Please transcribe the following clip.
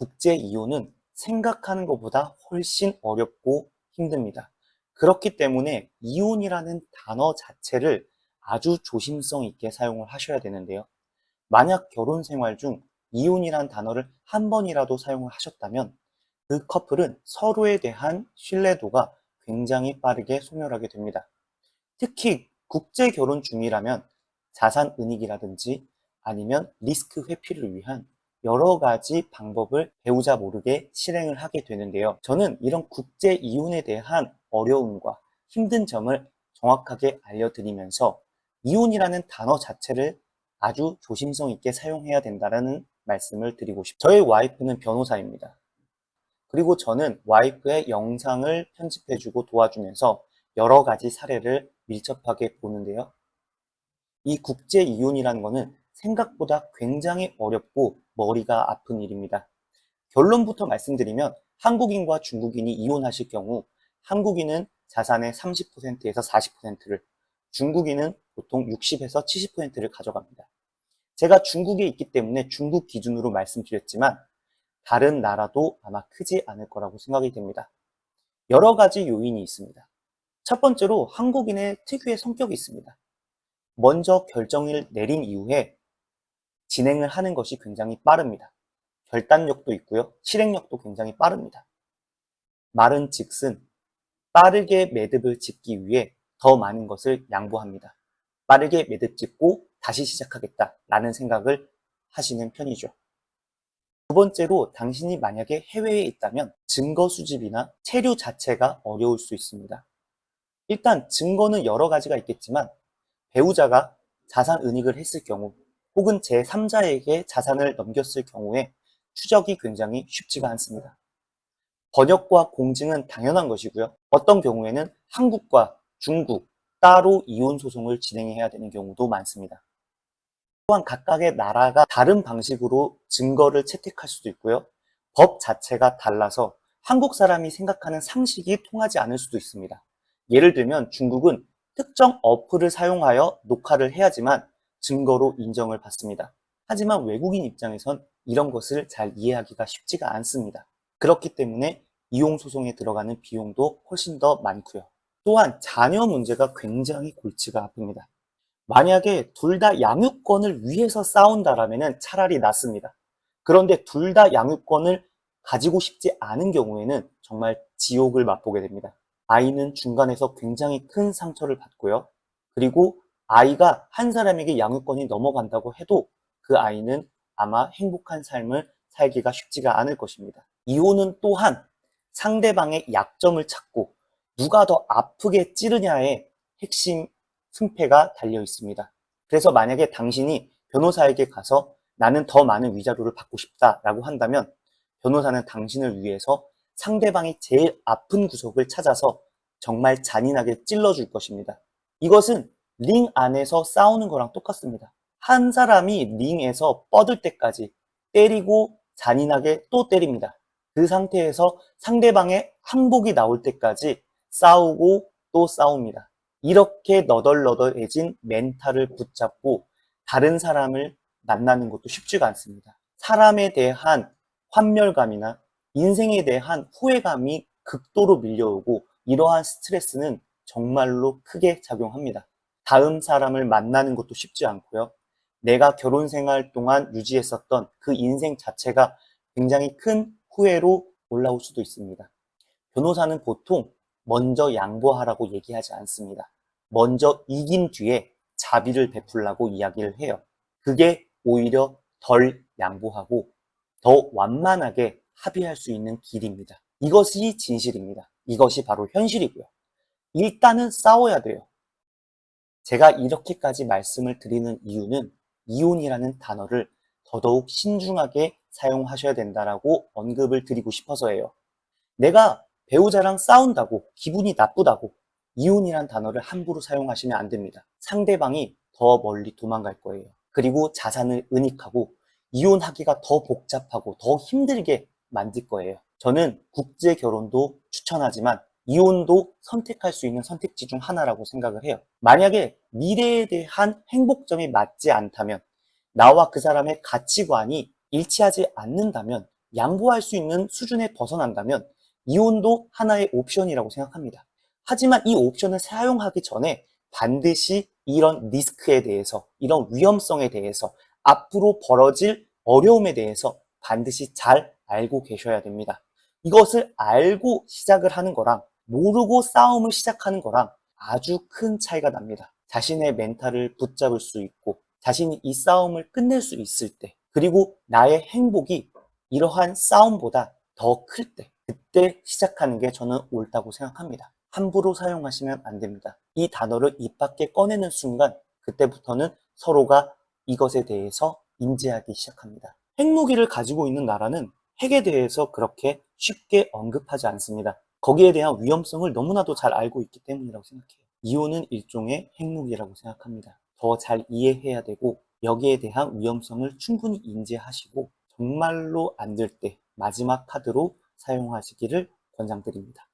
국제 이혼은 생각하는 것보다 훨씬 어렵고 힘듭니다. 그렇기 때문에 이혼이라는 단어 자체를 아주 조심성 있게 사용을 하셔야 되는데요. 만약 결혼 생활 중 이혼이란 단어를 한 번이라도 사용을 하셨다면 그 커플은 서로에 대한 신뢰도가 굉장히 빠르게 소멸하게 됩니다. 특히 국제 결혼 중이라면 자산 은닉이라든지 아니면 리스크 회피를 위한 여러 가지 방법을 배우자 모르게 실행을 하게 되는데요. 저는 이런 국제 이혼에 대한 어려움과 힘든 점을 정확하게 알려드리면서 이혼이라는 단어 자체를 아주 조심성 있게 사용해야 된다는 말씀을 드리고 싶습니다. 저의 와이프는 변호사입니다. 그리고 저는 와이프의 영상을 편집해주고 도와주면서 여러 가지 사례를 밀접하게 보는데요. 이 국제 이혼이라는 것은 생각보다 굉장히 어렵고 머리가 아픈 일입니다. 결론부터 말씀드리면 한국인과 중국인이 이혼하실 경우 한국인은 자산의 30%에서 40%를, 중국인은 보통 60에서 70%를 가져갑니다. 제가 중국에 있기 때문에 중국 기준으로 말씀드렸지만 다른 나라도 아마 크지 않을 거라고 생각이 됩니다. 여러 가지 요인이 있습니다. 첫 번째로 한국인의 특유의 성격이 있습니다. 먼저 결정을 내린 이후에 진행을 하는 것이 굉장히 빠릅니다. 결단력도 있고요. 실행력도 굉장히 빠릅니다. 말은즉슨 빠르게 매듭을 짓기 위해 더 많은 것을 양보합니다. 빠르게 매듭 짓고 다시 시작하겠다라는 생각을 하시는 편이죠. 두 번째로 당신이 만약에 해외에 있다면 증거 수집이나 체류 자체가 어려울 수 있습니다. 일단 증거는 여러 가지가 있겠지만 배우자가 자산 은닉을 했을 경우 혹은 제3자에게 자산을 넘겼을 경우에 추적이 굉장히 쉽지가 않습니다. 번역과 공증은 당연한 것이고요. 어떤 경우에는 한국과 중국 따로 이혼 소송을 진행해야 되는 경우도 많습니다. 또한 각각의 나라가 다른 방식으로 증거를 채택할 수도 있고요. 법 자체가 달라서 한국 사람이 생각하는 상식이 통하지 않을 수도 있습니다. 예를 들면 중국은 특정 어플을 사용하여 녹화를 해야지만 증거로 인정을 받습니다. 하지만 외국인 입장에선 이런 것을 잘 이해하기가 쉽지가 않습니다. 그렇기 때문에 이혼 소송에 들어가는 비용도 훨씬 더 많고요. 또한 자녀 문제가 굉장히 골치가 아픕니다. 만약에 둘 다 양육권을 위해서 싸운다라면 차라리 낫습니다. 그런데 둘 다 양육권을 가지고 싶지 않은 경우에는 정말 지옥을 맛보게 됩니다. 아이는 중간에서 굉장히 큰 상처를 받고요. 그리고 아이가 한 사람에게 양육권이 넘어간다고 해도 그 아이는 아마 행복한 삶을 살기가 쉽지가 않을 것입니다. 이혼은 또한 상대방의 약점을 찾고 누가 더 아프게 찌르냐의 핵심 승패가 달려 있습니다. 그래서 만약에 당신이 변호사에게 가서 나는 더 많은 위자료를 받고 싶다라고 한다면 변호사는 당신을 위해서 상대방이 제일 아픈 구석을 찾아서 정말 잔인하게 찔러줄 것입니다. 이것은 링 안에서 싸우는 거랑 똑같습니다. 한 사람이 링에서 뻗을 때까지 때리고 잔인하게 또 때립니다. 그 상태에서 상대방의 항복이 나올 때까지 싸우고 또 싸웁니다. 이렇게 너덜너덜해진 멘탈을 붙잡고 다른 사람을 만나는 것도 쉽지가 않습니다. 사람에 대한 환멸감이나 인생에 대한 후회감이 극도로 밀려오고 이러한 스트레스는 정말로 크게 작용합니다. 다음 사람을 만나는 것도 쉽지 않고요. 내가 결혼 생활 동안 유지했었던 그 인생 자체가 굉장히 큰 후회로 올라올 수도 있습니다. 변호사는 보통 먼저 양보하라고 얘기하지 않습니다. 먼저 이긴 뒤에 자비를 베풀라고 이야기를 해요. 그게 오히려 덜 양보하고 더 완만하게 합의할 수 있는 길입니다. 이것이 진실입니다. 이것이 바로 현실이고요. 일단은 싸워야 돼요. 제가 이렇게까지 말씀을 드리는 이유는 이혼이라는 단어를 더더욱 신중하게 사용하셔야 된다라고 언급을 드리고 싶어서예요. 내가 배우자랑 싸운다고 기분이 나쁘다고 이혼이란 단어를 함부로 사용하시면 안 됩니다. 상대방이 더 멀리 도망갈 거예요. 그리고 자산을 은닉하고 이혼하기가 더 복잡하고 더 힘들게 만들 거예요. 저는 국제 결혼도 추천하지만 이혼도 선택할 수 있는 선택지 중 하나라고 생각을 해요. 만약에 미래에 대한 행복점이 맞지 않다면 나와 그 사람의 가치관이 일치하지 않는다면 양보할 수 있는 수준에 벗어난다면 이혼도 하나의 옵션이라고 생각합니다. 하지만 이 옵션을 사용하기 전에 반드시 이런 리스크에 대해서, 이런 위험성에 대해서, 앞으로 벌어질 어려움에 대해서 반드시 잘 알고 계셔야 됩니다. 이것을 알고 시작을 하는 거랑 모르고 싸움을 시작하는 거랑 아주 큰 차이가 납니다. 자신의 멘탈을 붙잡을 수 있고 자신이 이 싸움을 끝낼 수 있을 때, 그리고 나의 행복이 이러한 싸움보다 더 클 때, 그때 시작하는 게 저는 옳다고 생각합니다. 함부로 사용하시면 안 됩니다. 이 단어를 입 밖에 꺼내는 순간 그때부터는 서로가 이것에 대해서 인지하기 시작합니다. 핵무기를 가지고 있는 나라는 핵에 대해서 그렇게 쉽게 언급하지 않습니다. 거기에 대한 위험성을 너무나도 잘 알고 있기 때문이라고 생각해요. 이혼은 일종의 핵무기라고 생각합니다. 더 잘 이해해야 되고 여기에 대한 위험성을 충분히 인지하시고 정말로 안 될 때 마지막 카드로 사용하시기를 권장드립니다.